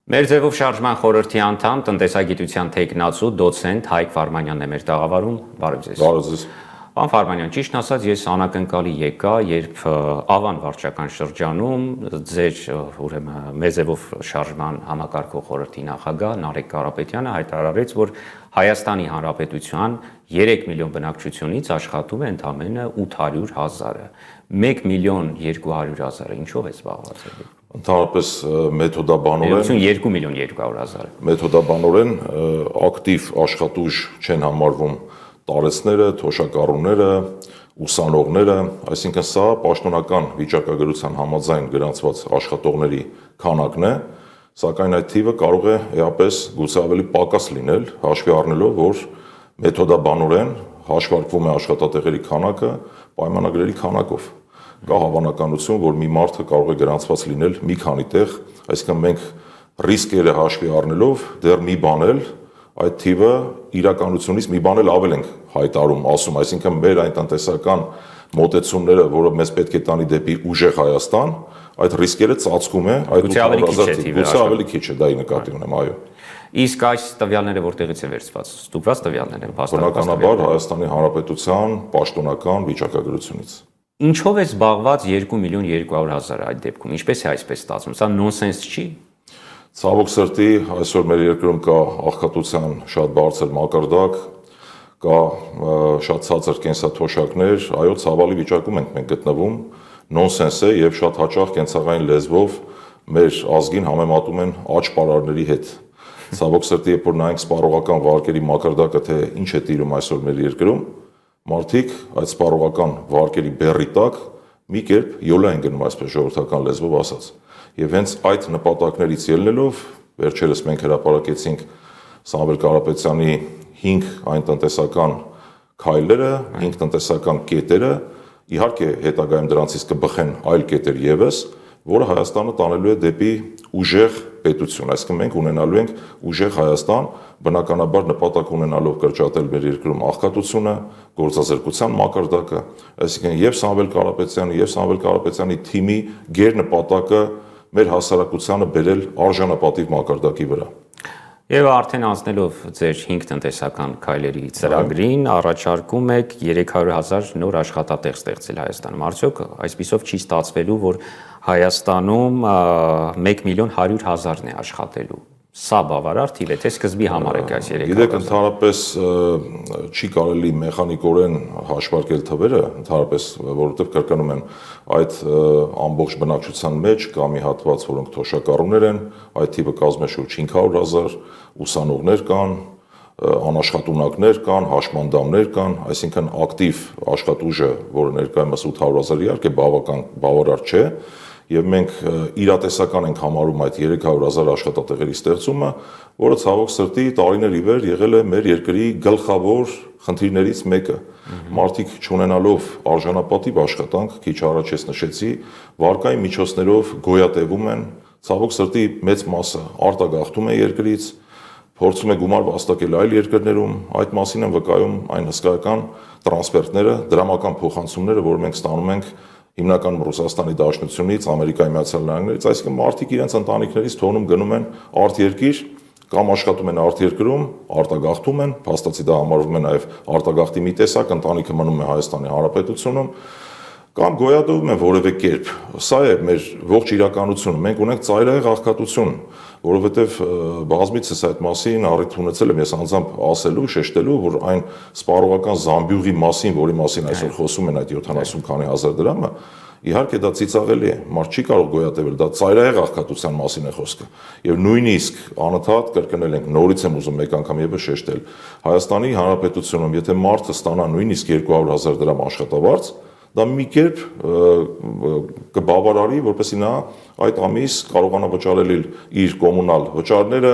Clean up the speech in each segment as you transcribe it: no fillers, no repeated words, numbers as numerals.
Մեր ձևով շարժման խորհրդի անդամ, տնտեսագիտության թեկնածու, դոցենտ Հայկ Վարմանյանն է մեր տաղավարում, բարև ձեզ։ Բարև ձեզ։ Պարոն Վարմանյան, ճիշտն ասած, ես անակնկալի եկա, երբ Ավան վարչական շրջանում ձեր ուրեմն մեր ձևով շարժման համակարգող խորհրդի նախագահ Նարեկ Կարապետյանը հայտարարեց, որ Հայաստանի Հանրապետության 3 միլիոն բնակչությունից աշխատում է ընդամենը 800,000-ը, 1 միլիոն 200,000-ը ինչով է զբաղված եղել։ Ընդհանրապես մեթոդաբանորեն 2 միլիոն 200,000 մեթոդաբանորեն ակտիվ աշխատուժ չեն համարվում տարեցները, թոշակառուները, ուսանողները, այսինքն սա պաշտոնական վիճակագրության համաձայն գրանցված աշխատողների քանակն է, սակայն այդ թիվը կարող է էապես գուցե ավելի պակաս լինել, հաշվի առնելով, որ մեթոդաբանորեն հաշվարկվում է աշխատատեղերի քանակը պայմանագրերի քանակով։ Կա հավանականություն, որ մի մարդը կարող է գրանցված լինել մի քանի տեղ, այսինքն մենք ռիսկերը հաշվի առնելով դեռ մի բան էլ այդ թիվը իրականությունից մի բան էլ ավել ենք հայտարարում, ասում, այսինքն մեր այն տնտեսական մոտեցումները, որը մեզ պետք է տանի դեպի ուժեղ Հայաստան, այդ ռիսկերը ծածկում է, այդ 800,000 գուցե ավելի քիչ է, դա նկատի ունեմ, այո։ Իսկ այս տվյալները որտեղից է վերցված, ստուգված տվյալներ են, բնականաբար Հայաստանի Հանրապետության պաշտոնական վիճակագրությունից։ Ինչով է զբաղված 2 միլիոն 200,000 այդ դեպքում, ինչպես է այսպես ստացվում, սա նոնսենս չի։ Ցավոք սրտի, այսօր մեր երկրում կա աղքատության շատ բարձր մակարդակ, կա շատ ցածր կենսաթոշակներ, այո, ցավալի վիճակում ենք մենք գտնվում, նոնսենս է եւ շատ հաճախ կենցաղային լեզվով մեր ազգին համեմատում են աճ պարարների հետ։ Ցավոք սրտի, երբ որ նայենք սպառողական վարկերի մակարդակը, թե ինչ է տիրում այսօր մեր երկրում, մարդիկ այդ սպառողական վարկերի բեռի տակ մի կերպ յոլա են գնում, այսպես ժողովրդական լեզվով ասած։ Եվ հենց այդ նպատակներից ելնելով վերջերս մենք հրապարակեցինք Սամվել Կարապետյանի 5 այն տնտեսական քայլերը, 5 տնտեսական կետերը, իհարկե հետագայում դրանցից կբխեն այլ կետեր եւս, որը Հայաստանը տանելու է դեպի ուժեղ պետություն, այսինքն մենք ունենալու ենք ուժեղ Հայաստան, բնականաբար նպատակ ունենալով կրճատել մեր երկրում աղքատությունը, գործազրկության մակարդակը, այսինքն եւ Սամվել Կարապետյանի եւ Սամվել Կարապետյանի թիմի գերնպատակը մեր հասարակությանը բերել արժանապատիվ մակարդակի վրա։ Եվ արդեն անցնելով ձեր 5 տնտեսական քայլերի ծրագրին, առաջարկում եք 300,000 նոր աշխատատեղ ստեղծել Հայաստանում։ Արդյոք այսպիսով չի ստացվելու, որ Հայաստանում 1 միլիոն 100,000-ն է աշխատելու։ Սա բավարար թիվ է, թե սկզբի համարեք այս 300,000։ Գիտեք, ընդհանրապես չի կարելի մեխանիկորեն հաշվարկել թվերը, ընդհանրապես, որովհետև կրկնում եմ, այդ ամբողջ բնակչության մեջ կա մի հատված, որոնք թոշակառուներ են, այդ թիվը կազմում է շուրջ 500,000, ուսանողներ կան, անաշխատունակներ կան, հաշմանդամներ կան, այսինքն ակտիվ աշխատուժը, որը ներկայումս 800,000 իհարկե բավարար չէ, եւ մենք իրատեսական ենք համարում այդ 300,000 աշխատատեղերի ստեղծումը, որը ցավոք սրտի տարիներ ի վեր եղել է մեր երկրի գլխավոր խնդիրներից մեկը։ Մարդիկ չունենալով արժանապատիվ աշխատանք, քիչ առաջ ես նշեցի, վարկային միջոցներով գոյատևում են, ցավոք սրտի մեծ մասը արտագաղթում է երկրից, փորձում է գումար վաստակել այլ երկրներում, այդ մասին են վկայում այն հսկայական տրանսֆերտները, դրամական փոխանցումները, որ մենք ստանում ենք հիմնականում Ռուսաստանի Դաշնությունից, Ամերիկայի Միացյալ Նահանգներից, այսինքն մարդիկ իրենց ընտանիքներից թողնում գնում են արտերկիր կամ աշխատում են արտերկրում, արտագաղթում են, փաստացի դա համարվում է նաև արտագաղթի մի տեսակ, ընտանիքը մնում է Հայաստանի Հանրապետությունում կամ գոյատևում են որևէ կերպ։ Սա է մեր ողջ իրականությունը։ Մենք ունենք ծայրահեղ աղքատություն, որովհետև բազմիցս այդ մասին առիթ ունեցել եմ ես անձամբ ասելու, շեշտելու, որ այն սպառողական զամբյուղի մասին, որի մասին այսօր խոսում են այդ 70 քանի հազար դրամը, իհարկե դա ծիծաղելի է, մարդ չի կարող գոյատևել, դա ծայրահեղ աղքատության մասին է խոսքը։ Եվ նույնիսկ անընդհատ կրկնել ենք, նորից եմ ուզում մեկ անգամ եւս շեշտել, Հայաստանի Հանրապետությունում, եթե մարդը ստանա նույնիսկ 200,000 դրամ աշխատավարձ, դա մի կերպ կբավարարի, որպեսզի նա այդ ամիս կարողանա վճարել իր կոմունալ վճարները,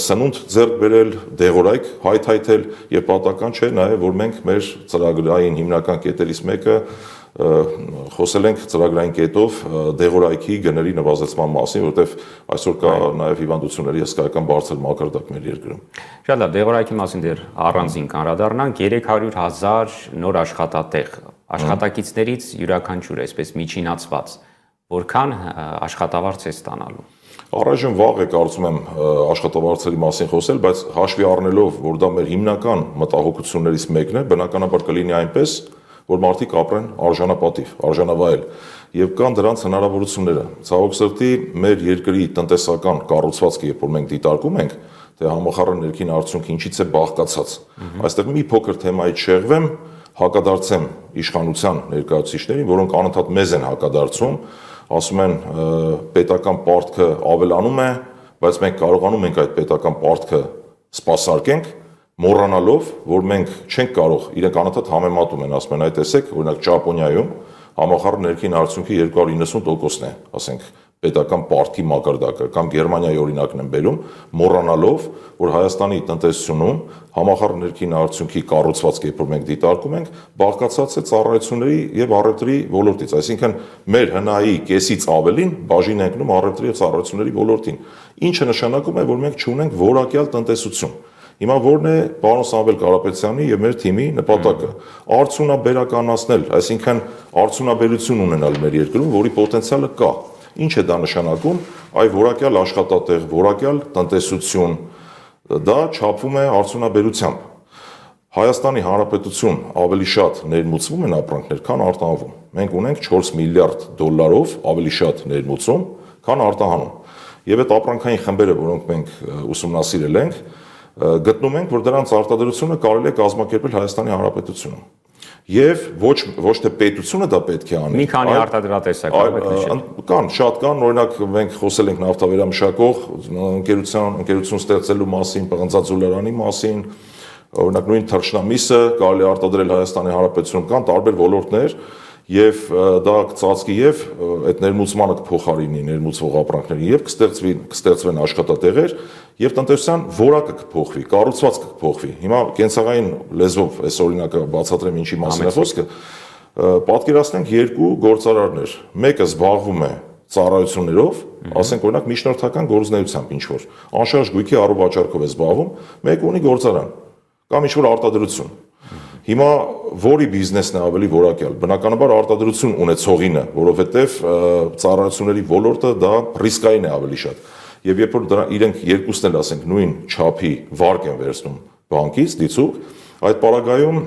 սնունդ ձեռք բերել, դեղորայք հայթայթել եւ պատահական չէ նաեւ, որ մենք մեր ծրագրային հիմնական կետերից մեկը խոսել ենք ծրագրային կետով դեղորայքի գների նվազեցման մասին, որտեղ այսօր կա նաև հիվանդությունների հսկայական բարձր մակարդակ մեր երկրում։ Շատ լավ, դեղորայքի մասին դեռ առանձին անդրադառնանք, 300,000 նոր աշխատատեղ, աշխատակիցներից յուրաքանչյուր այսպես միջինացված, որքան աշխատավարձ է ստանալու։ Առայժմ վաղ է կարծում եմ աշխատավարձերի մասին խոսել, բայց հաշվի առնելով, որ դա մեր հիմնական մտահոգություններից մեկն է, բնականաբար կլինի այնպես, որ մարդիկ ապրեն արժանապատիվ, արժանավայել եւ կան դրանց հնարավորությունները։ Ցավոք սրտի մեր երկրի տնտեսական կառուցվածքը, երբ որ մենք դիտարկում ենք, թե համախառն ներքին արդյունքը ինչից է բաղկացած։ Այստեղ մի փոքր թեմայից շեղվեմ, հակադարձեմ իշխանության ներկայացուցիչներին, որոնք անընդհատ մեզ են հակադարձում, ասում են պետական պարտքը ավելանում է, բայց մենք կարողանում ենք այդ պետական պարտքը սպասարկենք, մոռանալով, որ մենք չենք կարող, իրենք անընդհատ համեմատում են, ասում են, այդ տեսեք, օրինակ Ճապոնիայում համախառն ներքին արդյունքի 290%-ն է, ասենք, պետական պարտքի մակարդակը, կամ Գերմանիայի օրինակն են բերում, մոռանալով, որ Հայաստանի տնտեսությունում համախառն ներքին արդյունքի կառուցվածքը, երբ որ մենք դիտարկում ենք, բաղկացած է ծառայությունների եւ առևտրի ոլորտից, այսինքն մեր հնայի կեսից ավելին բաժին ենք նում առևտրի եւ ծառայությունների ոլորտին, ինչը նշանակում է, որ մենք չունենք որակյալ տնտեսություն։ Հիմա որն է պարոն Սամվել Կարապետյանի եւ մեր թիմի նպատակը արդյունաբերականացնել, այսինքն արդյունաբերություն ունենալ մեր երկրում, որի պոտենցիալը կա։ Ինչ է դա նշանակում, այ որակյալ աշխատատեղ, որակյալ տնտեսություն, դա չափվում է արդյունաբերությամբ։ Հայաստանի Հանրապետություն ավելի շատ ներմուծվում են ապրանքներ, քան արտահանվում։ Մենք ունենք 4 միլիարդ դոլարով ավելի շատ ներմուծում, քան արտահանում։ Եվ այդ ապրանքային խմբերը, որոնք մենք ուսումնասիրել ենք, գտնում ենք, որ դրանց արտադրությունը կարելի է կազմակերպել Հայաստանի Հանրապետությունում։ Եվ ոչ թե պետությունը դա պետք է անի։ Մի քանի արտադրատեսակ կան, շատ կան, օրինակ մենք խոսել ենք նավթավերամշակող ընկերություն ստեղծելու մասին, պղնձաձուլարանի մասին, օրինակ նույն թռչնամիսը կարելի է արտադրել Հայաստանի Հանրապետությունում, կան տարբեր ոլորտներ, եւ դա կծածկի եւ այդ ներմուծմանը կփոխարինի ներմուծվող ապրանքների եւ կստեղծվեն աշխատատեղեր եւ տնտեսության որակը կփոխվի, կառուցվածքը կփոխվի։ Հիմա կենցաղային լեզվով այս օրինակը բացատրեմ ինչի մասին է խոսքը։ Պատկերացնենք երկու գործարարներ, մեկը զբաղվում է ծառայություններով, ասենք օրինակ միջնորդական գործունեությամբ ինչ որ, անշարժ գույքի առողջարքով է զբաղվում, մեկը ունի գործարան կամ ինչ որ արտադրություն։ Հիմա որի բիզնեսն է ավելի որակյալ, բնականաբար արտադրություն ունեցողինը, որովհետև ծառայությունների ոլորտը դա ռիսկային է ավելի շատ։ Եվ երբ որ իրենք երկուսն էլ ասենք նույն չափի վարկ են վերցնում բանկից, դիցուկ, այդ պարագայում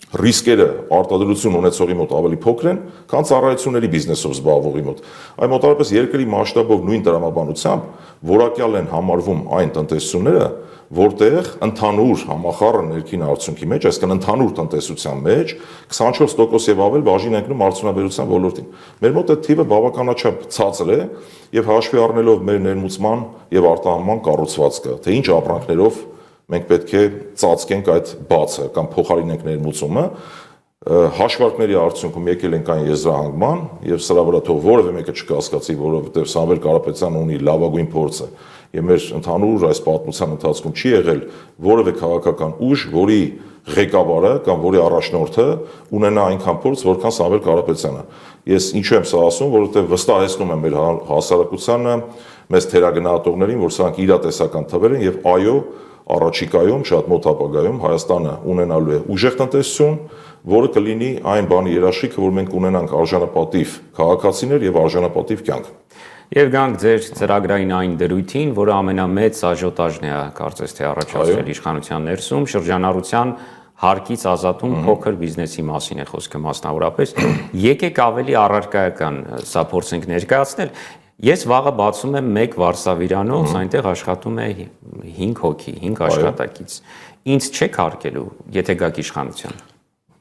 ռիսկերը արտադրություն ունեցողի մոտ ավելի փոքր են, քան ծառայությունների բիզնեսով զբաղվողի մոտ։ Այ մոտավորապես երկրի մասշտաբով նույն տրամաբանությամբ որակյալ են համարվում այն տնտեսությունները, որտեղ ընդհանուր համախառն ներքին արդյունքի մեջ, այսինքն ընդհանուր տնտեսության մեջ 24% եւ ավել բաժին ընկնում արդյունաբերության ոլորտին։ Մեր մոտ այդ թիվը բավականաչափ ցածր է եւ հաշվի առնելով մեր ներմուծման եւ արտահանման կառուցվածքը, թե ինչ ապրանքներով մենք պետք է ծածկենք այդ բացը կամ փոխարինենք ներմուծումը, հաշվարկների արդյունքում եկել ենք այն եզրահանգման եւ սրա վրա թող որևէ մեկը չկասկածի, որովհետեւ Սամվել Կարապետյանը ունի լավագույն փորձը եւ մեր ընդհանուր այս պատմության ընթացքում չի եղել որևէ քաղաքական ուժ, որի ղեկավարը կամ որի առաջնորդը ունենա այնքան փորձ, որքան Սամվել Կարապետյանը։ Ես ինչու եմ սա ասում, որովհետեւ վստահեցնում եմ մեր հասարակությանը, մեծ թերագնահատողներին, որ սրանք իրատեսական թվեր են եւ այո, առաջիկայում շատ մոտ ապագայում Հայաստանը ունենալու է ուժեղ տնտեսություն, որը կլինի այն բանի երաշխիքը, որ մենք ունենանք արժանապատիվ քաղաքացիներ եւ արժանապատիվ կյանք։ Եվ գանք ձեր ծրագրային այն դրույթին, որը ամենամեծ աժիոտաժն է, կարծես թե առաջացրել իշխանության ներսում, շրջանառության հարկից ազատում փոքր բիզնեսի մասին է խոսքը մասնավորապես։ Եկեք ավելի առարկայական սա փորձենք ներկայացնել։ Ես վաղը բացում եմ մեկ վարսավիրանոց, այնտեղ աշխատում է 5 հոգի, 5 աշխատակից։ Ինձ չեք հարկելու, եթե գաք իշխանության։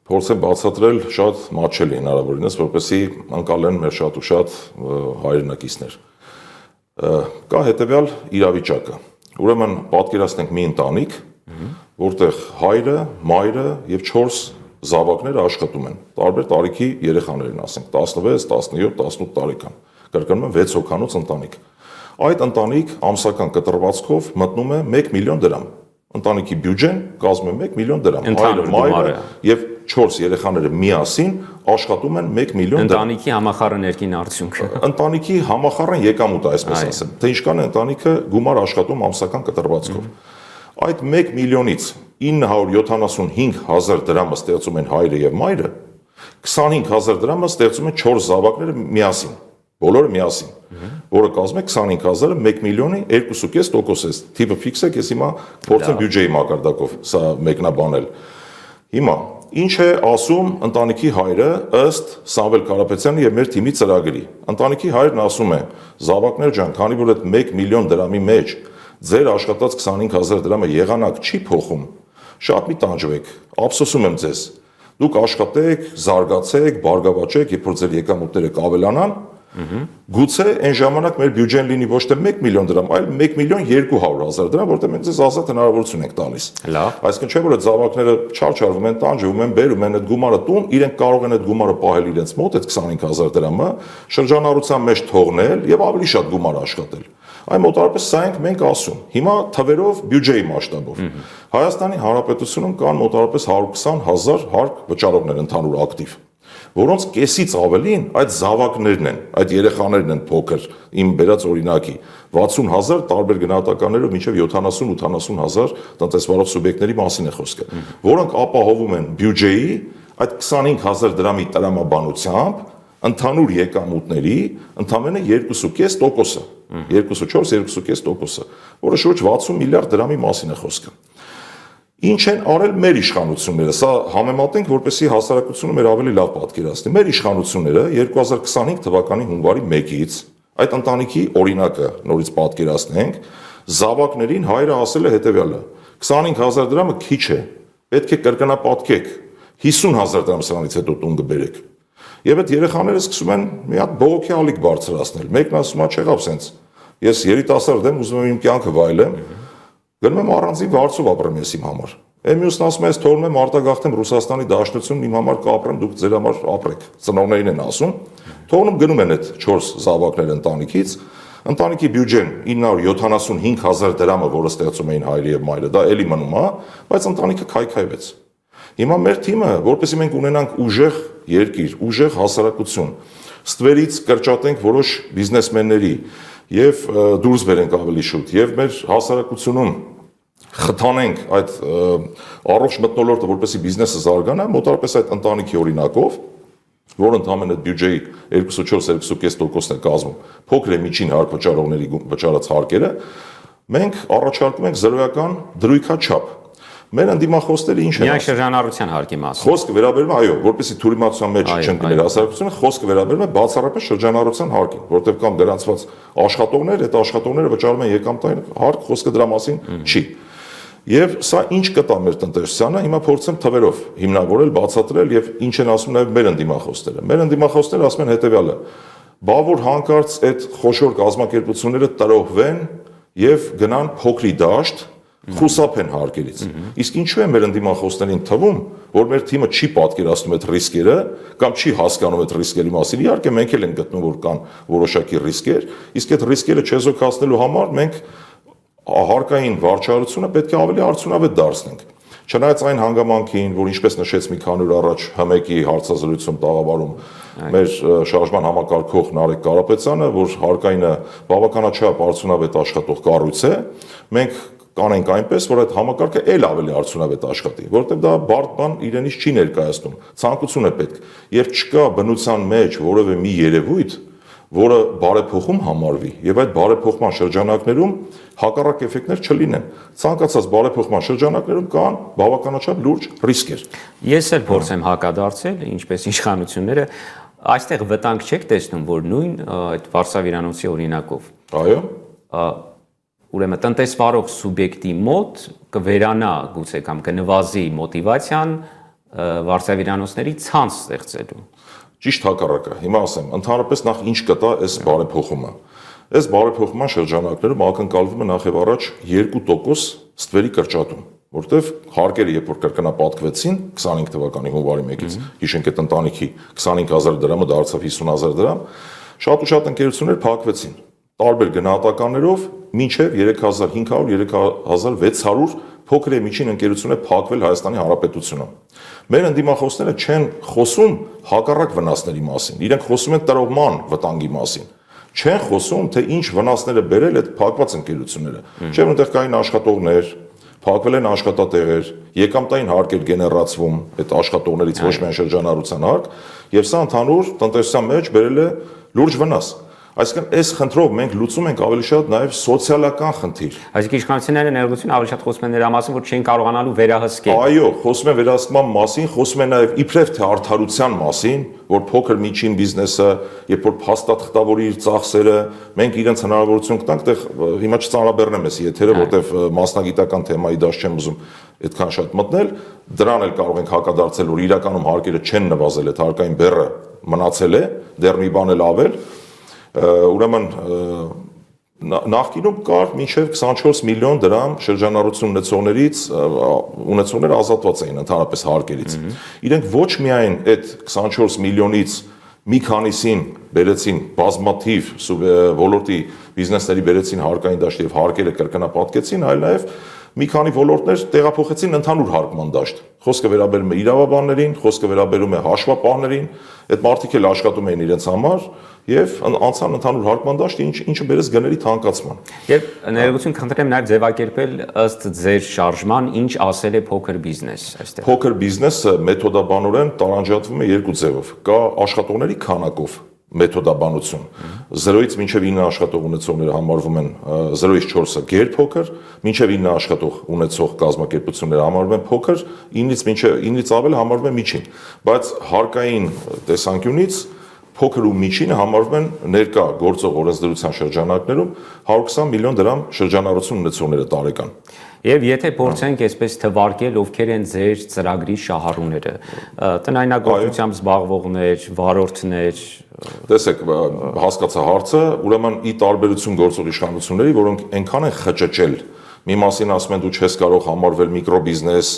Փորձեմ բացատրել շատ մատչելի հնարավորինս, որպեսզի անցալեն մեր շատ ու շատ հայրենակիցներ։ Կա հետևյալ իրավիճակը։ Ուրեմն պատկերացնենք մի ընտանիք, որտեղ հայրը, մայրը եւ 4 զավակները աշխատում են։ Տարբեր տարիքի երեխաներ են, ասենք 16, 17, 18 տարեկան։ Կրկնում եմ 6 հոգանոց ընտանիք։ Այդ ընտանիք ամսական կտրվածքով մտնում է 1 միլիոն դրամ։ Ընտանիքի բյուջեն կազմում է 1 միլիոն դրամ։ Հայրը, մայրը եւ 4 երեխաները միասին աշխատում են 1 միլիոն դրամ։ Ընտանիքի համախառն ներքին արդյունքը։ Ընտանիքի համախառն եկամուտը, այսպես ասեմ։ Թե ինչքան է ընտանիքը գումար աշխատում ամսական կտրվածքով։ Այդ 1 միլիոնից 975,000 դրամը ստեղծում են հայրը եւ մայրը, 25,000 դրամը ստեղծում են 4 զավակները միասին։ բոլորը միասին, որը կազմում է 25000-ը 1 միլիոնի 2.5% է։ Տիպը ֆիքս է, ես հիմա փորձեմ բյուջեի մակարդակով սա մեկնաբանել։ Հիմա ինչ է ասում ընտանիքի հայրը ըստ Սամվել Կարապետյանի եւ մեր թիմի ծրագրի։ Ընտանիքի հայրն ասում է. «Զավակներ ջան, քանի որ այդ 1 միլիոն դրամի մեջ ձեր աշխատած 25000 դրամը եղանակ չի փոխում, շատ մի տանջվեք, ափսոսում եմ ձեզ։ Դուք աշխատեք, զարգացեք, բարգավաճեք, երբ որ ձեր եկամուտները կավելանան, գուցե այն ժամանակ մեր բյուջեն լինի ոչ թե 1 միլիոն դրամ, այլ 1 միլիոն 200,000 դրամ, որտեղ մենք ձեզ ազատ հնարավորություն ենք տալիս»։ Այսինքն չէ որ այդ զավակները չարչարվում են, տանջվում են, բերում են այդ գումարը տուն, իրենք կարող են այդ գումարը պահել իրենց մոտ, այդ 25000 դրամը, շրջանառության մեջ թողնել եւ ավելի շատ գումար աշխատել։ Այն մոտավորապես սա ենք մենք ասում։ Հիմա թվերով բյուջեի մասշտաբով։ Հայաստանի Հանրապետությունում կան մոտավորապես 120,000 հարկ վճարողներ ընդհանուր ակտիվ, որոնց կեսից ավելին այդ զավակներն են, այդ երեխաներն են փոքր, իմ բերած օրինակի 60,000 տարբեր գնահատականներով մինչև 70-80,000 տնտեսվարող սուբյեկտների մասին է խոսքը, որոնք ապահովում են բյուջեի այդ 25,000 դրամի տրամաբանությամբ ընդհանուր եկամուտների ընդամենը 2.5%-ը, 2.4-2.5%-ը, որը շուրջ 60 միլիարդ դրամի մասին է խոսքը։ Ինչ են արել մեր իշխանությունները, սա համեմատենք, որպեսզի հասարակությունը մեր ավելի լավ պատկերացնի։ Մեր իշխանությունները 2025 թվականի հունվարի 1-ից այդ ընտանիքի օրինակը նորից պատկերացնենք, զավակներին հայրը ասել է հետևյալը. 25,000 դրամը քիչ է, պետք է կրկնապատկեք, 50,000 դրամ սրանից հետո տուն կբերեք։ Եվ այդ երեխաները սկսում են մի հատ բողոքի ալիք բարձրացնել։ Մեկն ասում է, չեղավ սենց։ Ես երիտասարդ եմ, ուզում եմ իմ կյանքը վայելեմ, գնում եմ առանձին վարձով ապրեմ ես իմ համար։ Մյուսն ասում է, ես թողնում եմ արտագաղթեմ Ռուսաստանի Դաշնությունն, իմ համար կապրեմ, դուք ձեր համար ապրեք։ Ծնողներին են ասում։ Թողնում գնում են այդ 4 զավակներ ընտանիքից, ընտանիքի բյուջեն 975,000 դրամը, որը ստեղծում էին հայրը եւ մայրը, դա էլի մնում է, բայց ընտանիքը քայքայվեց։ Հիմա մեր թիմը, որպեսզի մենք ունենանք ուժեղ երկիր, ուժեղ հասարակություն, ստվերից կրճատենք որոշ բիզնեսմենների եւ դուրս բերենք ավելի շուտ եւ մեր հասարակությունում խթանենք այդ առողջ մթնոլորտը, որպեսզի բիզնեսը զարգանա, մոտավորապես այդ ընտանիքի օրինակով, որ ընդհանրապես բյուջեի 2.4-2.5%-ն է կազմում, փոքր է միջին հարկ վճարողների վճարած հարկերը, մենք առաջարկում ենք զրոյական դրույքաչափ։ Մեր ընդդիմախոսները ինչ են ասում։ Միայն շրջանառության հարկի մասին։ Խոսքը վերաբերում է, այո, որպեսզի թյուրիմացության մեջ չընկներ հասարակությունը, խոսքը վերաբերում է բացառապես շրջանառության հարկին, որտեղ կան գրանցված աշխատողներ, այդ աշխատողները վճարում են եկամտային հարկ, խոսքը դրա մասին չի։ Եվ սա ինչ կտա մեր տնտեսությանը, հիմա փորձեմ թվերով հիմնավորել, բացատրել եւ ինչ են ասում նաեւ մեր ընդդիմախոսները։ Մեր ընդդիմախոսները ասում են հետեւյալը. բա որ հանկարծ այդ խոշոր կազմակերպությունները տրոհվեն եւ գնան փոքրի դաշտ, խուսափեն հարկերից։ Իսկ ինչու է մեր ընդդիմախոսներին թվում, որ մեր թիմը չի պատկերացնում այդ ռիսկերը կամ չի հասկանում այդ ռիսկերի մասին։ Իհարկե մենք էլ ենք գտնում, որ կան որոշակի ռիսկեր, իսկ այդ ռիսկերը չեզոքացնելու համար մենք հարկային վարչարությունը պետք է ավելի արդյունավետ դարձնենք։ Չնայած այն հանգամանքին, որ ինչպես նշեց մի քանի օր առաջ ՀՄԷԿ-ի հարցազրույցում տաղավարում մեր շարժման համակարգող Նարեկ Կարապետյանը, որ հարկայինը բավականաչափ արդյունավետ աշխատող կառույց է, մենք կանենք այնպես, որ այդ համակարգը ել ավելի արդյունավետ աշխատի, որովհետև դա բարդ բան իրենից չի ներկայացնում, ցանկություն է պետք, եւ չկա բնության մեջ որևէ մի երևույթ, որը բարեփոխում համարվի, եւ այդ բարեփոխման շրջանակներում հակառակ էֆեկտներ չլինեն։ Ցանկացած բարեփոխման շրջանակներում կան բավականաչափ լուրջ ռիսկեր։ Ես էլ փորձեմ հակադարձել, ինչպես իշխանությունները, այստեղ վտանգ չեք տեսնում, որ նույն այդ Վարշավիրանոցի օրինակով։ Այո։ Ուրեմն տնտեսվարող սուբյեկտի մոտ կվերանա գուցե կամ կնվազի մոտիվացիան վարշավիրանոցների ցանց ստեղծելու։ Ճիշտ հակառակը։ Հիմա ասեմ, ընդհանրապես նախ ինչ կտա այս բարեփոխումը։ Այս բարեփոխման շրջանակներում ակնկալվում է նախ եւ առաջ 2% ստվերի կրճատում, որտեվ հարկերը երբ որ կրկնապատկվեցին 25 թվականի հունվարի 1-ից, հիշենք այդ ընտանիքի 25,000 դրամը դարձավ 50,000 դրամ, շատ ու շատ ընկերություններ փակվեցին տարբեր գնահատականներով մինչև 3,500-3,600 փոքր եւ միջին ընկերություններ փակվել Հայաստանի Հանրապետությունում։ Մեր ընդդիմախոսները չեն խոսում հակառակ վնասների մասին, իրենք խոսում են տրոհման վտանգի մասին։ Չեն խոսում, թե ինչ վնասներ է բերել այդ փակված ընկերությունները։ Չէ՞ որ այնտեղ կային աշխատողներ, փակվել են աշխատատեղեր, եկամտային հարկեր գեներացվում այդ աշխատողներից ոչ միայն շրջանառության հարկ, եւ սա ընդհանուր տնտեսության մեջ բերել է լուրջ վնաս։ Այսինքն այս խնդրով մենք լուծում ենք ավելի շատ նաև սոցիալական խնդիր։ Այսինքն իշխանությունները ներողություն ավելի շատ խոսում են նրա մասին, որ չեն կարողանալու վերահսկել։ Այո, խոսում են վերահսկման մասին, խոսում են նաև իբրև թե արդարության մասին, որ փոքր միջին բիզնեսը, երբ որ փաստաթղթավորի իր ծախսերը, մենք իրենց հնարավորություն կտանք, այդտեղ հիմա չծանրաբեռնեմ ես եթերը, որտեվ մասնագիտական թեմայի դաշտ չեմ ուզում այդքան շատ մտնել, դրան էլ կարող ենք հակադարձել, որ իրականում հարկերը չեն նվազել, այդ հարկային բեռը մնացել է, դեռ մի բան էլ ավել, ուրեմն նախկինում կար մինչև 24 միլիոն դրամ շրջանառություն ունեցողները ազատված էին ընդհանրապես հարկերից։ Իրենք ոչ միայն այդ 24 միլիոնից մի քանիսին բերեցին բազմաթիվ ոլորտի բիզնեսների բերեցին հարկային դաշտ եւ հարկերը կրկնապատկեցին, այլ նաեւ մի քանի ոլորտներ տեղափոխեցին ընդհանուր հարկման դաշտ։ Խոսքը վերաբերում է իրավաբաններին, խոսքը վերաբերում է հաշվապահներին, այդ մարդիկ էլ աշխատում էին իրենց համար եւ անցան ընդհանուր հարկման դաշտ, ինչը բերեց գների թանկացման։ Եվ ներողություն խնդրեմ նաև ձևակերպել ըստ ձեր շարժման, ինչ ասել է փոքր բիզնես այստեղ։ Փոքր բիզնեսը մեթոդաբանորեն տարանջատվում է երկու ձևով։ Կա աշխատողների քանակով մեթոդաբանություն 0-ից մինչև 9 աշխատող ունեցողները համարվում են 0-ից 4-ը գերփոքր, մինչև 9 աշխատող ունեցող կազմակերպությունները համարվում են փոքր, 9-ից ավել համարվում է միջին, բայց հարկային տեսանկյունից փոքր ու միջինը համարվում են ներկա գործող օրենսդրության շրջանակներում 120 միլիոն դրամ շրջանառություն ունեցողները տարեկան։ Եվ եթե փորձենք այսպես թվարկել, ովքեր են ձեր ծրագրի շահառուները, տնայնագործությամբ զբաղվողներ, վարորդներ։ Տեսեք, հասկացա հարցը, ուրեմն ի տարբերություն գործող իշխանությունների, որոնք այնքան են խճճել, մի մասին ասում են դու չես կարող համարվել միկրոբիզնես,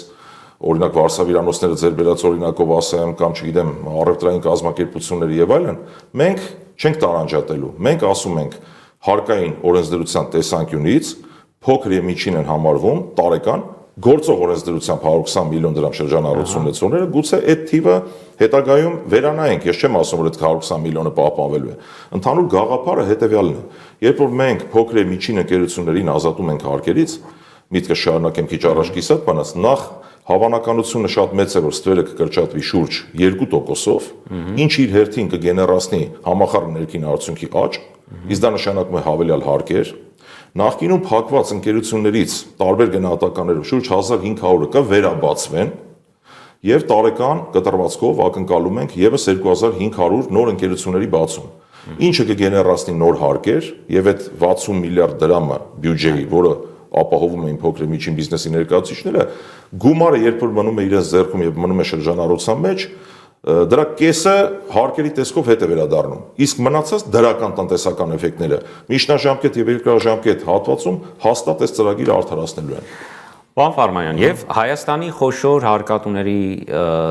օրինակ վարսավիրանոցները ձեր բերած օրինակով ասեմ, կամ չգիտեմ, առևտրային կազմակերպությունները եւ այլն, մենք չենք տարանջատելու։ Մենք ասում ենք հարկային օրենսդրության տեսանկյունից փոքր եւ միջին են համարվում տարեկան գործող օրենսդրությամբ 120 միլիոն դրամ շրջանառություն ունեցողները, գուցե այդ թիվը հետագայում վերանայենք, ես չեմ ասում, որ այդ 120 միլիոնը պահպանվելու է։ Ընդհանուր գաղափարը հետեւյալն է. երբ որ մենք փոքր եւ միջին ընկերություններին ազատում ենք հարկերից, միտքը շարունակեմ քիչ առաջ կիսատ բանաց, նախ հավանականությունը շատ մեծ է, որ ստվերը կկրճատվի շուրջ 2%-ով, ինչը իր հերթին կգեներացնի համախառն ներքին արդյունքի աճ, իսկ դա նշանակում է հավելյալ հարկեր։ Նախկինում փակված ընկերություններից տարբեր գնահատականներով շուրջ 1500-ը կվերաբացվեն եւ տարեկան կտրվածքով ակնկալում ենք եւս 2500 նոր ընկերությունների բացում, ինչը կգեներացնի նոր հարկեր եւ այդ 60 միլիարդ դրամը բյուջեի, որը ապահովում էին փոքր եւ միջին բիզնեսի ներկայացուցիչները, գումարը երբ որ մնում է իրենց ձեռքում եւ մնում է շրջանառության մեջ, դրա կեսը հարկերի տեսքով հետ է վերադառնում։ Իսկ մնացած դրական տնտեսական էֆեկտները միջնաժամկետ եւ երկարաժամկետ հատվածում հաստատ այս ծրագիրը արդարացնելու են։ Պարոն Ֆարմանյան, եւ Հայաստանի խոշոր հարկատուների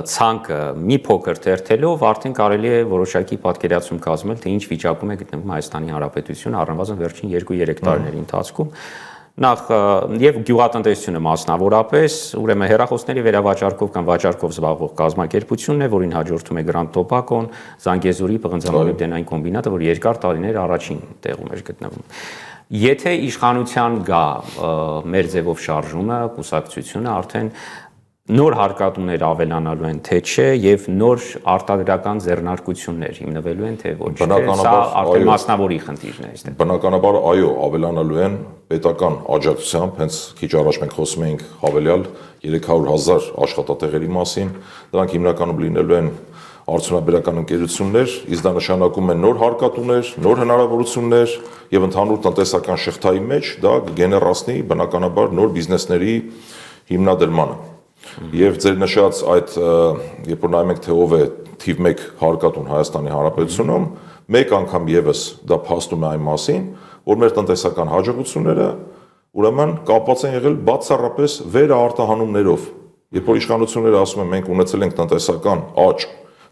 ցանկը մի փոքր թերթելով արդեն կարելի է որոշակի պատկերացում կազմել, թե ինչ վիճակում է գտնվում Հայաստանի Հանրապետությունը առնվազն վերջին 2-3 տարիների ընթացքում։ Նախ եւ գյուղատնտեսությունը մասնավորապես, ուրեմն հեռախոսների վերավաճառքով կամ վաճառքով զբաղվող կազմակերպությունն է, որին հաջորդում է Grand Tobacco-ն, Զանգեզուրի պղնձամոլիբդենային կոմբինատը, որ երկար տարիներ առաջին տեղում էր գտնվում։ Եթե իշխանության գա մեր ձևով շարժումը, կուսակցությունը արդեն նոր հարկատուներ ավելանալու են թե չէ եւ նոր արտադրական ձեռնարկություններ հիմնվելու են թե ոչ։ Սա արդեն մասնավորի խնդիրն է այստեղ։ Բնականաբար այո, ավելանալու են պետական աջակցությամբ, հենց քիչ առաջ մենք խոսում էինք հավելյալ 300,000 աշխատատեղերի մասին, դրանք հիմնականում լինելու են արդյունաբերական ընկերություններ, իսկ դա նշանակում է նոր հարկատուներ, նոր հնարավորություններ եւ ընդհանուր տնտեսական շղթայի մեջ դա կգեներացնի բնականաբար նոր բիզնեսների հիմնադրմանը։ Եվ ձեր նշած այդ երբ որ նայում ենք թե ով է թիվ 1 հարկատուն Հայաստանի Հանրապետությունում, մեկ անգամ եւս դա փաստում է այն մասին, որ մեր տնտեսական հաջողությունները ուրեմն կապված են եղել բացառապես վերարտահանումներով։ Երբ որ իշխանությունները ասում են մենք ունեցել ենք տնտեսական աճ,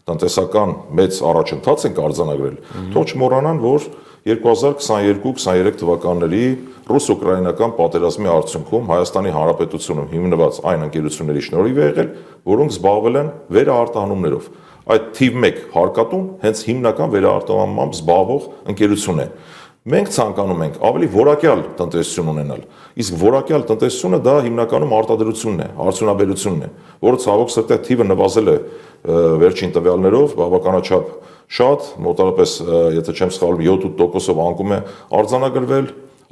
տնտեսական մեծ առաջընթաց ենք արձանագրել, թող չմոռանան, որ 2022-23 թվականների ռուս-ուկրաինական պատերազմի արդյունքում Հայաստանի Հանրապետությունում հիմնված այն ընկերությունների շնորհիվ է եղել, որոնք զբաղվել են վերարտահանումներով։ Այդ թիվ 1 հարկատուն հենց հիմնական վերարտահանումով զբաղվող ընկերություն է։ Մենք ցանկանում ենք ավելի որակյալ տնտեսություն ունենալ։ Իսկ որակյալ տնտեսությունը դա հիմնականում արտադրությունն է, արդյունաբերությունն է, որը ցավոք սրտի թիվը նվազել է վերջին տվյալներով բավականաչափ շատ, մոտավորապես, եթե չեմ սխալվում, 7-8%-ով անկում է արձանագրվել,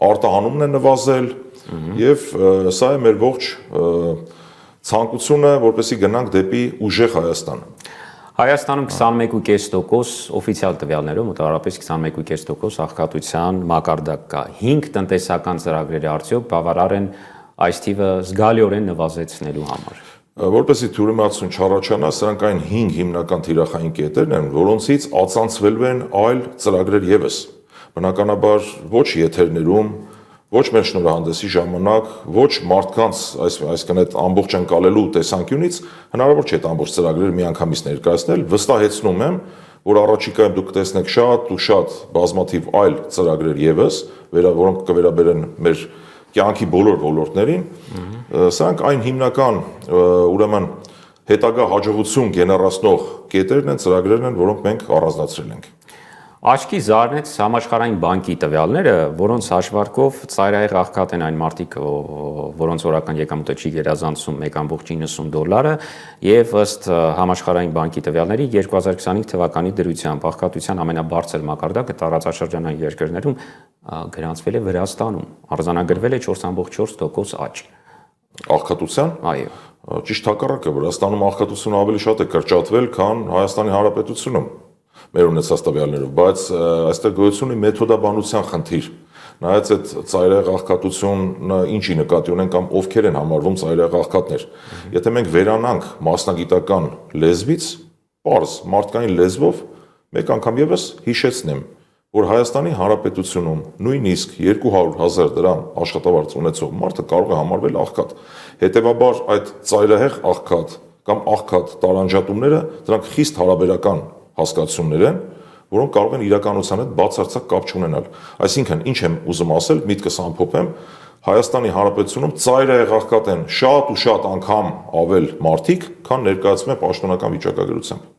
արտահանումն է նվազել, եւ սա է մեր ողջ ցանկությունը, որպեսզի գնանք դեպի ուժեղ Հայաստան։ Հայաստանում 21.5% օֆիցիալ տվյալներով մոտավորապես 21.5% աղքատության մակարդակ կա։ 5 տնտեսական ծրագրերը արդյոք բավարար են այս թիվը զգալիորեն նվազեցնելու համար։ Որպեսզի թյուրիմացություն չառաջանա, սրանք այն 5 հիմնական թիրախային կետերն են, որոնցից ացանցվելու են այլ ծրագրեր եւս։ Բնականաբար ոչ եթերներում, ոչ մեր շնորհանդեսի ժամանակ, ոչ մարդկանց այսինքն այդ ամբողջ ընկալելու տեսանկյունից հնարավոր չէ այդ ամբողջ ծրագրերը միանգամից ներկայացնել, վստահեցնում եմ, որ առաջիկայում դուք կտեսնեք շատ ու շատ բազմաթիվ այլ ծրագրեր եւս, որոնք կվերաբերեն մեր կյանքի բոլոր ոլորտներին, սրանք այն հիմնական ուրեմն հետագա հաջողություն գեներացնող կետերն են, ծրագրերն են, որոնք մենք առանձնացրել ենք։ Աչքի զարնեց համաշխարհային բանկի տվյալները, որոնց հաշվարկով ծայրահեղ աղքատ են այն մարդիկ, որոնց օրական եկամուտը չի գերազանցում $1.90, եւ ըստ համաշխարհային բանկի տվյալների 2025 թվականի դրությամբ աղքատության ամենաբարձր մակարդակը տարածաշրջանային երկրներում գրանցվել է Վրաստանում, արձանագրվել է 4.4% աճ։ Աղքատության։ Այո։ Ճիշտ հակառակը, Վրաստանում աղքատությունը ավելի շատ է կրճատվել, քան Հայաստանի Հանրապետությունում։ Մեր ունեցած տվյալներով, բայց այստեղ գոյություն ունի մեթոդաբանության խնդիր։ Նայած այդ ծայրահեղ աղքատությունը ինչի նկատի ունեն կամ ովքեր են համարվում ծայրահեղ աղքատներ։ Եթե մենք վերանանք մասնագիտական լեզվից, պարզ մարդկային լեզվով, մեկ անգամ եւս հիշեցնեմ, որ Հայաստանի Հանրապետությունում նույնիսկ 200,000 դրամ աշխատավարձ ունեցող մարդը կարող է համարվել աղքատ։ Հետևաբար այդ ծայրահեղ աղքատ կամ աղքատ տարանջատումները դրանք խիստ հարաբերական հասկացություններ են, որոնք կարող են իրականության հետ բացարձակ կապ չունենալ։ Այսինքն, ինչ եմ ուզում ասել, միտքս ամփոփեմ, Հայաստանի Հանրապետությունում ծայրահեղ աղքատ են շատ ու շատ անգամ ավել մարդիկ, քան ներկայացվում է պաշտոնական վիճակագրությամբ։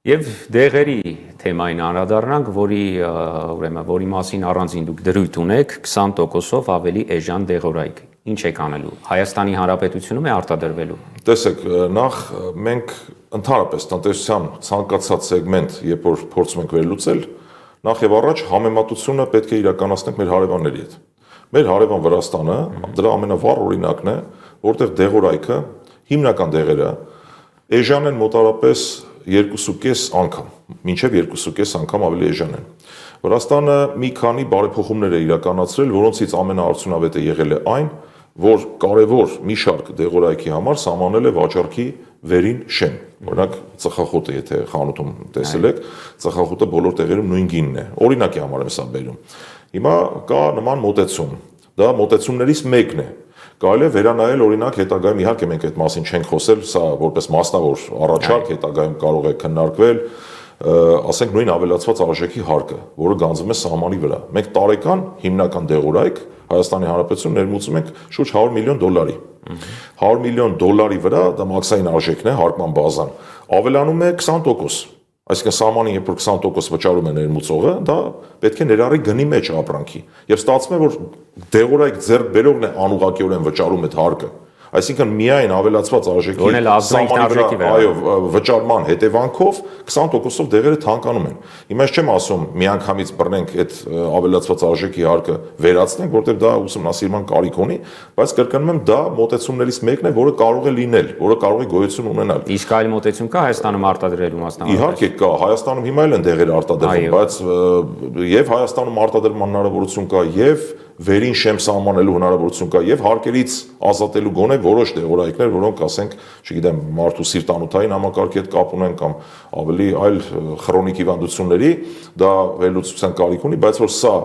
Եվ դեղերի թեմային անդրադառնանք, որի մասին առանձին դուք դրույթ ունեք 20%-ով ավելի էժան դեղորայք։ Ինչ եք անելու։ Հայաստանի Հանրապետությունում է արտադրվելու։ Տեսեք, նախ մենք ընդհանրապես տնտեսության ցանկացած սեգմենտ, երբ որ փորձում ենք վերլուծել, նախ եւ առաջ համեմատությունը պետք է իրականացնենք մեր հարևանների հետ։ Մեր հարևան Վրաստանը դրա ամենավառ օրինակն է, որտեղ դեղորայքը, հիմնական դեղերը էժան են մոտավորապես 2.5 անգամ, մինչև 2.5 անգամ ավելի էժան են։ Վրաստանը մի քանի բարեփոխումներ է իրականացրել, որոնցից ամենաարդյունավետը եղել է այն, որ կարևոր մի շարք դեղորայքի համար սահմանել է վաճառքի վերին շեմ։ Օրինակ ծխախոտը, եթե խանութում տեսել եք, ծխախոտը բոլոր տեղերում նույն գինն է։ Օրինակի համար եմ սա բերում։ Հիմա կա նման մոտեցում։ Դա մոտեցումներից մեկն է։ Կարելի է վերանայել օրինակ հետագայում, իհարկե մենք այդ մասին չենք խոսել, սա որպես մասնավոր առաջարկ հետագայում կարող է քննարկվել, ասենք նույն ավելացված արժեքի հարկը, որը գանձվում է սահմանի վրա։ Մենք տարեկան հիմնական դեղորայք Հայաստանի Հանրապետությունում ներմուծում ենք շուրջ $100 միլիոն։ $100 միլիոն վրա դա մաքսային արժեքն է, հարկման բազան, ավելանում է 20%։ Այսինքն սահմանին երբ որ 20% վճարում է ներմուծողը, դա պետք է ներառի գնի մեջ ապրանքի։ Եվ ստացվում է, որ դեղորայք ձեռք բերողն է անուղղակիորեն վճարում այդ հարկը։ Այսինքն միայն ավելացված արժեքի վճարման հետևանքով 20%-ով դեղերը թանկանում են։ Հիմա ես չեմ ասում միանգամից բռնենք այդ ավելացված արժեքի հարկը վերացնենք, որտեղ դա ուսումնասիրման կարիք ունի, բայց կրկնում եմ, դա մոտեցումներից մեկն է, որը կարող է լինել, որը կարող է գոյություն ունենալ։ Իսկ այլ մոտեցում կա Հայաստանում արտադրելու մասնավորապես։ Իհարկե կա, Հայաստանում հիմա էլ են դեղերը արտադրվում, բայց եւ Հայաստանում արտադրման հնարավորություն կա, եւ վերին շեմ սահմանելու հնարավորություն կա եւ հարկերից ազատելու գոնե որոշ դեղորայքներ, որոնք ասենք, չգիտեմ, մարդու սիրտանոթային համակարգի հետ կապ ունեն կամ ավելի այլ քրոնիկ հիվանդությունների, դա վերլուծության կարիք ունի, բայց որ սա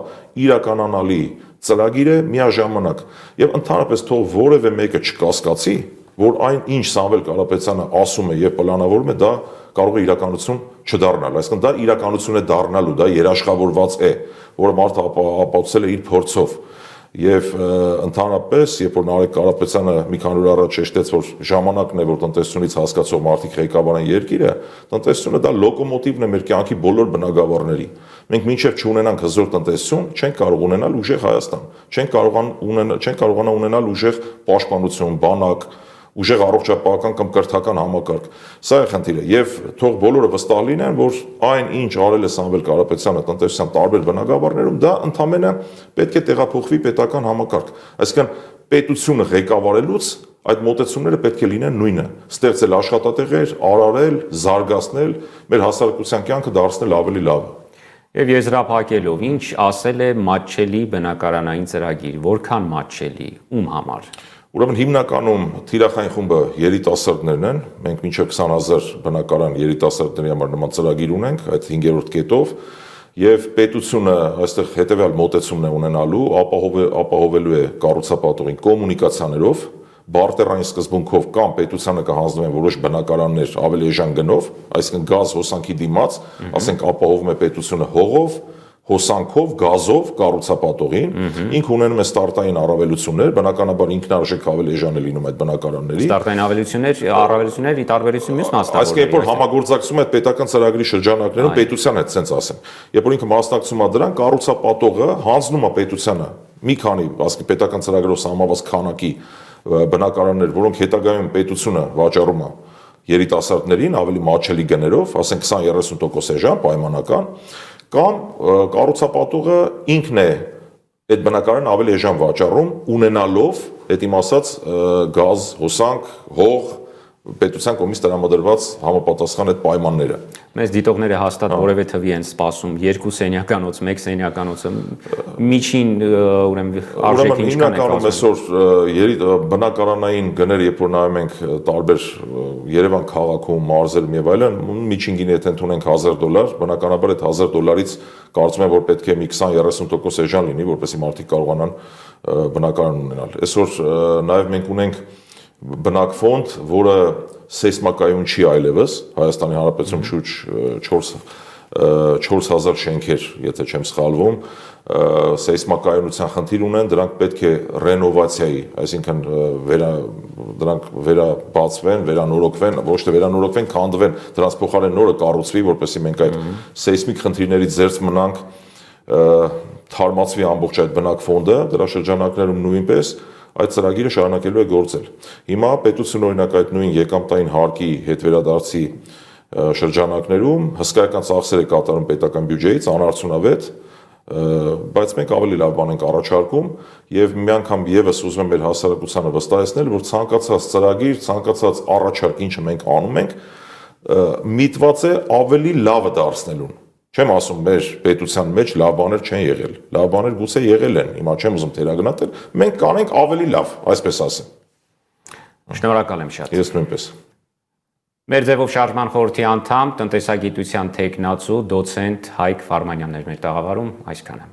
իրականանալի ծրագիր է միաժամանակ եւ ընդհանրապես թող որևէ մեկը չկասկածի, որ այն ինչ Սամվել Կարապետյանը ասում է եւ պլանավորում է, դա կարող է իրականություն չդառնալ, այսինքն դա իրականություն է դառնալու, դա երաշխավորված է, որը մարդը ապացուցել է իր փորձով։ Եվ ընդհանրապես, երբ որ Նարեկ Կարապետյանը մի քանի օր առաջ շեշտեց, որ ժամանակն է, որ տնտեսությունից հասկացող մարդիկ ղեկավարեն երկիրը, տնտեսությունը դա լոկոմոտիվն է մեր կյանքի բոլոր բնագավառների։ Մենք մինչև չունենանք հզոր տնտեսություն, չենք կարող ունենալ ուժեղ Հայաստան, չենք կարողանա ունենալ ուժեղ պաշտպանություն, բանակ, ուժեղ առողջապահական կամ կրթական համակարգ։ Սա է խնդիրը, եւ թող բոլորը վստահ լինեն, որ այն ինչ արել է Սամվել Կարապետյանը տնտեսության տարբեր բնագավառներում, դա ընդհանրապես պետք է տեղափոխվի պետական համակարգ։ Այսինքն պետությունը ղեկավարելուց այդ մոտեցումները պետք է լինեն նույնը՝ ստեղծել աշխատատեղեր, արարել, զարգացնել, մեր հասարակության կյանքը դարձնել ավելի լավ։ Եվ եզրափակելով, ինչ ասել է մատչելի բնակարանային ծրագիր, որքան մատչելի, ում համար։ Ուրեմն հիմնականում թիրախային խումբը երիտասարդներն են, մենք մինչև 20,000 բնակարան երիտասարդների համար նման ծրագիր ունենք, այդ 5-րդ կետով, եւ պետությունը այստեղ հետեւյալ մոտեցումն է ունենալու, ապահովելու է կառուցապատողին կոմունիկացիաներով, բարտերային սկզբունքով կամ պետությանը կհանձնվեն որոշ բնակարաններ ավելի էժան գնով, այսինքն գազ հոսանքի դիմաց, ասենք ապահովում է պետությունը հողով, հոսանքով, գազով կառուցապատողին, ինքը ունենում է ստարտային առավելություններ, բնականաբար ինքնարժեք ավելի էժան է լինում այդ բնակարանների։ Ստարտային առավելություններ ի տարբերություն մյուս մասնավորների։ Այսինքն երբ որ համագործակցում է այդ պետական ծրագրի շրջանակներում պետության հետ, sense ասեմ, երբ որ ինքը մասնակցում է դրան, կառուցապատողը հանձնում է պետությանը մի քանի, ասենք պետական ծրագրով սահմանված քանակի բնակարաններ, որոնք հետագայում պետությունը վաճառում է երիտասարդներին ավելի մատչելի գներով, ասենք 20-30% էժան պայմանական, կամ կառուցապատողը ինքն է այդ բնակարանը ավելի էժան վաճառում, ունենալով այդ իմ ասած գազ, հոսանք, հող, պետության կողմից տրամադրված համապատասխան այդ պայմանները։ Մեզ դիտողները հաստատ որևէ թվի են սպասում, 2 սենյականոց, 1 սենյականոցը, միջին ուրեմն արժեքը ինչքան է կազմում։ Այսօր բնակարանային գները, երբ որ նայում ենք տարբեր Երևան քաղաքում, մարզերում եւ այլն, միջին գինը եթե ընդունենք $1,000, բնականաբար այդ $1,000-ից կարծում եմ, որ պետք է մի 20-30% էժան լինի, որպեսզի մարդիկ կարողանան բնակարան ունենալ։ Այսօր նաեւ մենք ունենք բնակֆոնդ, որը սեյսմակայուն չի այլևս, Հայաստանի Հանրապետությունում շուրջ 4000 շենքեր, եթե չեմ սխալվում, սեյսմակայունության խնդիր ունեն, դրանք պետք է ռենովացիայի, այսինքն դրանք վերաբացվեն, վերանորոգվեն, ոչ թե վերանորոգվեն, քանդվեն, դրանց փոխարեն նորը կառուցվի, որպեսզի մենք այդ սեյսմիկ խնդիրներից զերծ մնանք, թարմացվի ամբողջ այդ բնակֆոնդը, դրա շրջանակներում նույնպես այդ ծրագիրը շարունակելու է գործել։ Հիմա պետությունը օրինակ այդ նույն եկամտային հարկի հետ վերադարձի շրջանակներում հսկայական ծախսեր է կատարում պետական բյուջեից, անարդյունավետ, բայց մենք ավելի լավ բան ենք առաջարկում եւ մի անգամ եւս ուզում եմ մեր հասարակությանը վստահեցնել, որ ցանկացած ծրագիր, ցանկացած առաջարկ, ինչը մենք անում ենք, միտված է ավելի լավը դարձնելուն։ Չեմ ասում մեր պետության մեջ լավ բաներ չեն եղել։ Լավ բաներ գուցե եղել են, հիմա չեմ ուզում թերագնահատել, մենք կանենք ավելի լավ, այսպես ասեմ։ Շնորհակալ եմ շատ։ Ես նույնպես։ Մեր ձևով շարժման խորհրդի անդամ, տնտեսագիտության թեկնածու, դոցենտ Հայկ Ֆարմանյանն էր մեր տաղավարում, այսքանը։